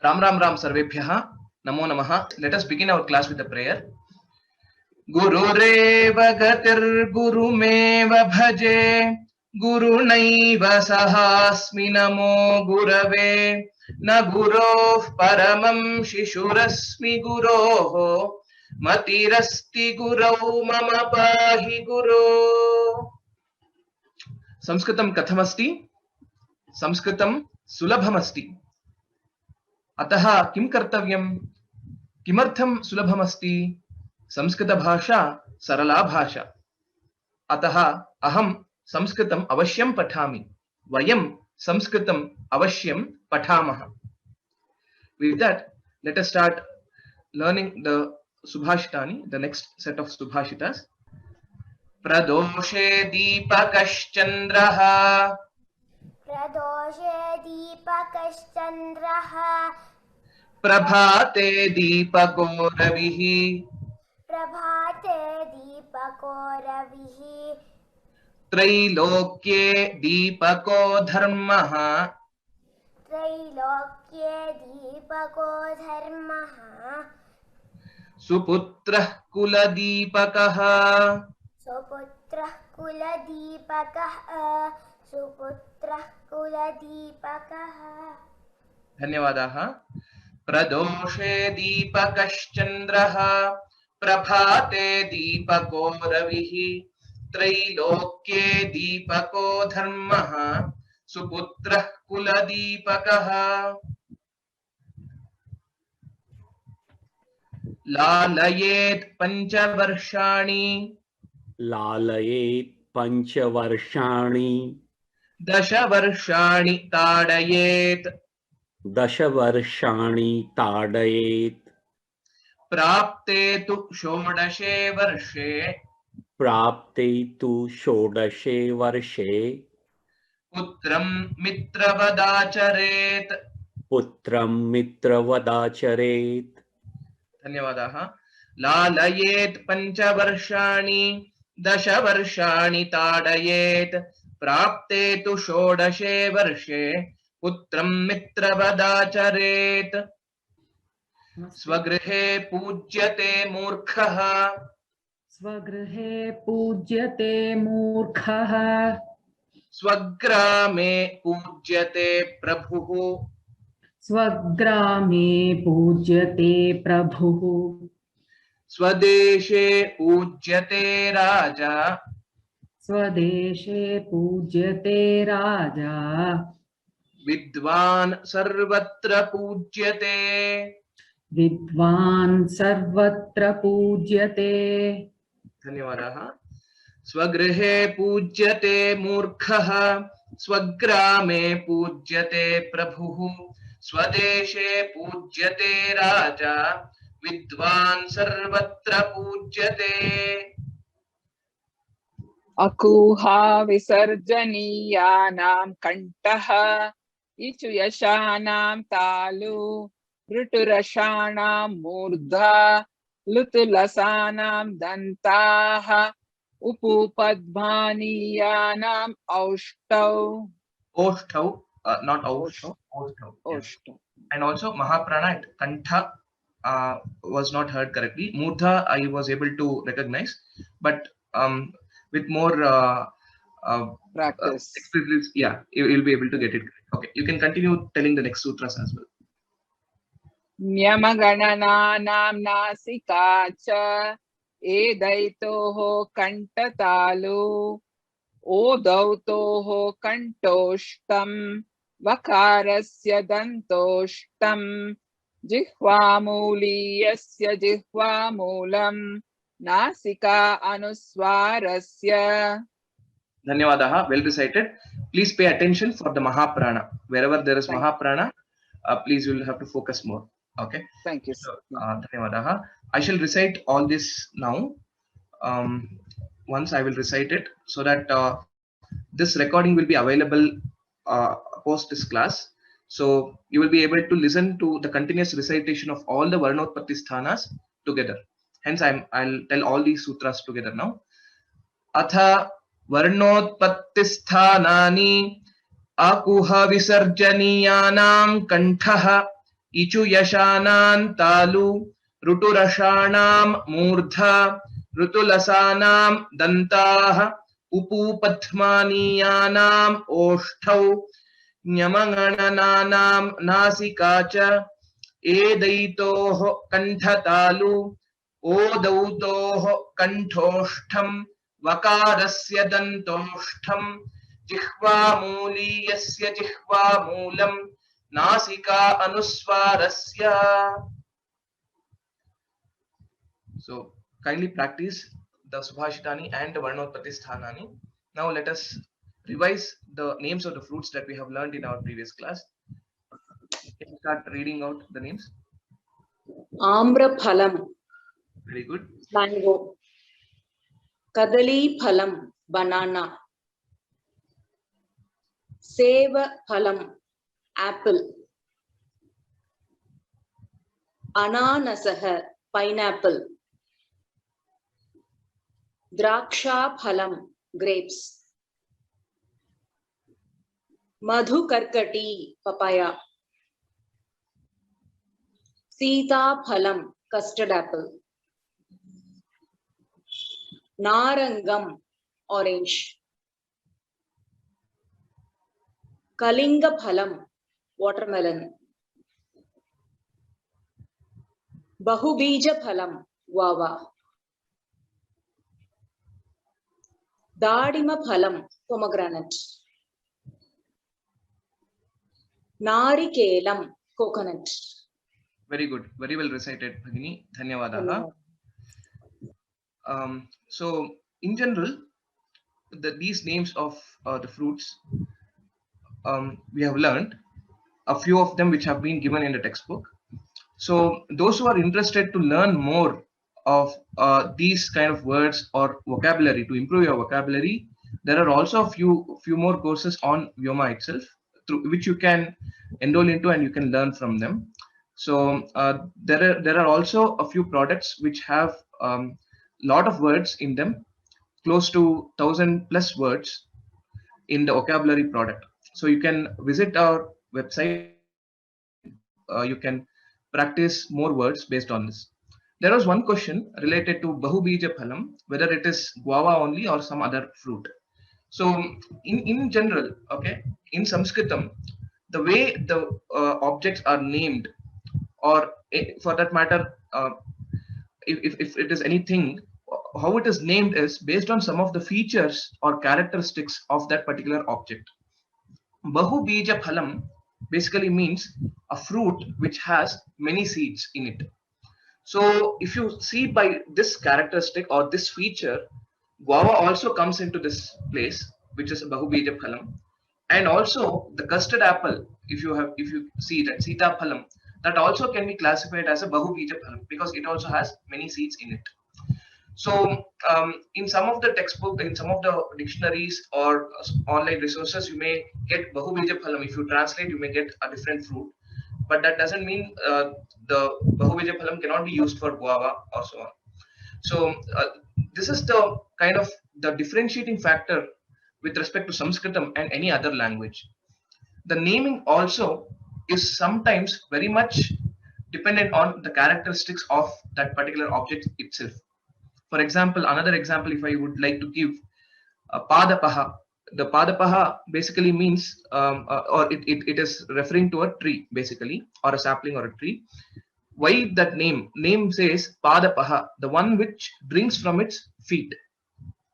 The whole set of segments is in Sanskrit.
Ram Ram Ram Sarvebhyah. Namo Namaha. Let us begin our class with a prayer. Gurureva gatir gurumeva bhaje gurunaiva sahasmi namo gurave na guroh paramam shishurasmi guroh matirasti gurau mama pahi guru. Sanskritam kathamasti? Sanskritam sulabhamasti. अतः किं कर्तव्यं? किमर्थं सुलभमस्ति? संस्कृत भाषा सरला भाषा, अतः अहं संस्कृतम् अवश्यं पठामि, वयं संस्कृतम् अवश्यं पठामः. With that, let us start learning the subhashitani, the next set of subhashitas. Pradoshe deepakashchandraha. प्रदोषे दीपकश्चन्द्रः प्रभाते दीपको रविः. प्रभाते दीपको रविः त्रैलोक्ये दीपको धर्मः. त्रैलोक्ये दीपको धर्मः सुपुत्रः कुलदीपकः. सुपुत्रः कुलदीपकः सुपुत्रः कुलदीपकः. धन्यवादाः. प्रदोषे दीपकश्चन्द्रः प्रभाते दीपको रविः त्रैलोक्ये दीपको धर्मः सुपुत्रः कुलदीपकः. लालयेत् पंचवर्षाणि. लालयेत् पंचवर्षाणि. 10 वर्षाणि ताडयेत्. 10 वर्षाणि ताडयेत्. प्राप्ते तु षोडशे वर्षे. प्राप्ते तु षोडशे वर्षे. पुत्रं मित्रवदाचरेत्. पुत्रं मित्रवदाचरेत्. धन्यवादाः. लालयेत् पंचवर्षाणि 10 वर्षाणि ताडयेत्. प्राप्ते तु षोडशे वर्षे पुत्रं मित्रवदाचरेत्. स्वगृहे पूज्यते मूर्खः. स्वगृहे पूज्यते मूर्खः. स्वग्रामे पूज्यते प्रभुः. स्वग्रामे पूज्यते प्रभुः. स्वदेशे पूज्यते राजा. स्वदेशे पूज्यते राजा. विद्वान् सर्वत्र पूज्यते. विद्वान् सर्वत्र पूज्यते. धन्यवादाः. स्वगृहे पूज्यते मूर्खः. स्वग्रामे पूज्यते प्रभुः. स्वदेशे पूज्यते राजा. विद्वान् सर्वत्र पूज्यते. अकूहा विसर्जनीयानां कंठः इचु यशानां तालु ऋटुरषाणां मूर्धा लुतुलसानां दन्ताः उपुपद्मानीयानां औष्टौ. Oshtau, not Oshtau. Oshtau. Yes. औष्टौ. And also Mahaprana at Kantha was not heard correctly. Murdha I was able to recognize, but with more Practice. experience, yeah, you'll be able to get it correct. Okay, you can continue telling the next sutras as well. न्यमगणनानां नासिका च एदैतोः कण्ठतालु ओदौतोः कण्ठोष्टं वकारस्य दन्तोष्टं जिह्वामूलीयस्य जिह्वामूलं नासिका अनुस्वारस्य. Dhanyawadaha. Well recited. Please pay attention for the Mahaprana. Wherever there is Mahaprana, please you will have to focus more. Okay. Thank you. So, Dhanyawadaha. I shall recite all this now. Once I will recite it so that this recording will be available post this class. So you will be able to listen to the continuous recitation of all the Varnotpatti sthanas together. Hence I'll tell all these sutras together now. Atha Varnotpatti sthanani akuha visarjaniyanam kanthah इचुयशानां तालु, ऋटुरषाणां मूर्धा, ऋतुलसानां दन्ताः, उपूपध्मानीयानाम् ओष्ठौ, न्यमगणनानां नासिका च, एदैतोः कण्ठतालु, ओदौतोः कण्ठोष्ठं, वकारस्य दन्तोष्ठं, जिह्वामूलीयस्य जिह्वामूलं, नासिका अनुस्वारस्य. So kindly practice the Subhashitani and the Varnotpatti Sthanani. Now let us revise the names of the fruits that we have learned in our previous class. Can you start reading out the names? Amraphalam, Very good. mango. Kadali phalam, banana. Sevaphalam, apple. Ananasah, pineapple. Drakshaphalam, grapes. Madhukarkati, papaya. Sitaphalam, custard apple. Narangam, orange. Kalingaphalam, watermelon. Bahubijaphalam, guava. Dadimaphalam, pomegranate. Narikelam, coconut. Very good. Very well recited, Bhagini. Dhanyavadaha. So in general, these names of the fruits we have learned, a few of them which have been given in the textbook. So those who are interested to learn more of these kind of words or vocabulary, to improve your vocabulary, there are also a few more courses on Vyoma itself, through which you can enroll into and you can learn from them. So there are also a few products which have lot of words in them, close to 1,000 plus words in the vocabulary product. So you can visit our website. You can practice more words based on this. There was one question related to Bahubija Phalam, whether it is guava only or some other fruit. So in general, okay, in Sanskritam, the way the objects are named, or for that matter, if it is anything, how it is named is based on some of the features or characteristics of that particular object. Bahubija Phalam basically means a fruit which has many seeds in it. So if you see by this characteristic or this feature, guava also comes into this place, which is Bahubija Phalam. And also the custard apple, if you see that Sita Phalam, that also can be classified as a Bahubija Phalam because it also has many seeds in it. So in some of the textbook, in some of the dictionaries or online resources, you may get Bahubija Phalam. If you translate, you may get a different fruit, but that doesn't mean the Bahubija Phalam cannot be used for guava or so on. So this is the kind of the differentiating factor with respect to Sanskritam and any other language. The naming also is sometimes very much dependent on the characteristics of that particular object itself. For example, another example, if I would like to give, Padapaha. The Padapaha basically means, or it is referring to a tree basically, or a sapling or a tree. Why that name says Padapaha, the one which drinks from its feet,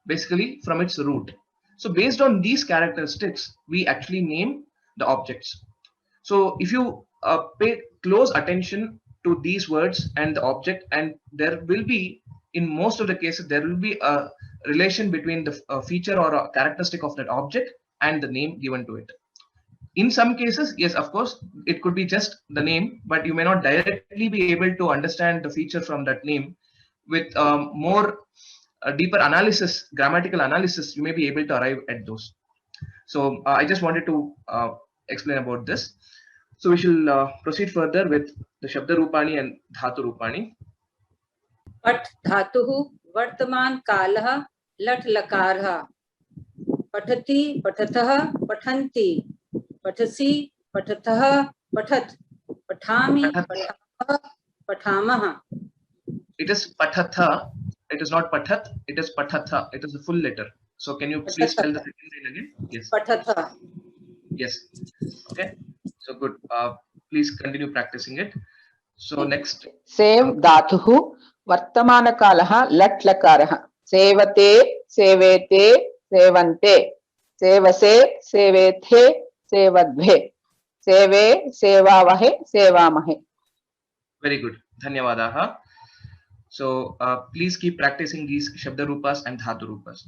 basically from its root. So based on these characteristics, we actually name the objects. So if you pay close attention to these words and the object, and there will be, in most of the cases, there will be a relation between the feature or a characteristic of that object and the name given to it. In some cases, yes, of course, it could be just the name, but you may not directly be able to understand the feature from that name. With more deeper analysis, grammatical analysis, you may be able to arrive at those. So I just wanted to explain about this. So we shall proceed further with the Shabda Rupani and Dhatu Rupani. पठ धातुः वर्तमान कालः लट् लकारः पठति पठतः पठन्ति पठसि पठतः पठत् पठामि पठत्. पठामः पठामः It is patatha. It is not patat. It is patatha. It is a full letter. So can you please spell the second line again? Yes. पठतः Yes. Okay. So good. Please continue practicing it. So next. Save धातुः वर्तमानकालः लट् लकारः सेवते सेवेते सेवन्ते सेवसे सेवेथे सेवद्भे सेवे सेवावहे सेवामहे. Very good. Dhanyavadaha. So please keep practicing these Shabda Rupas and Dhatu Rupas.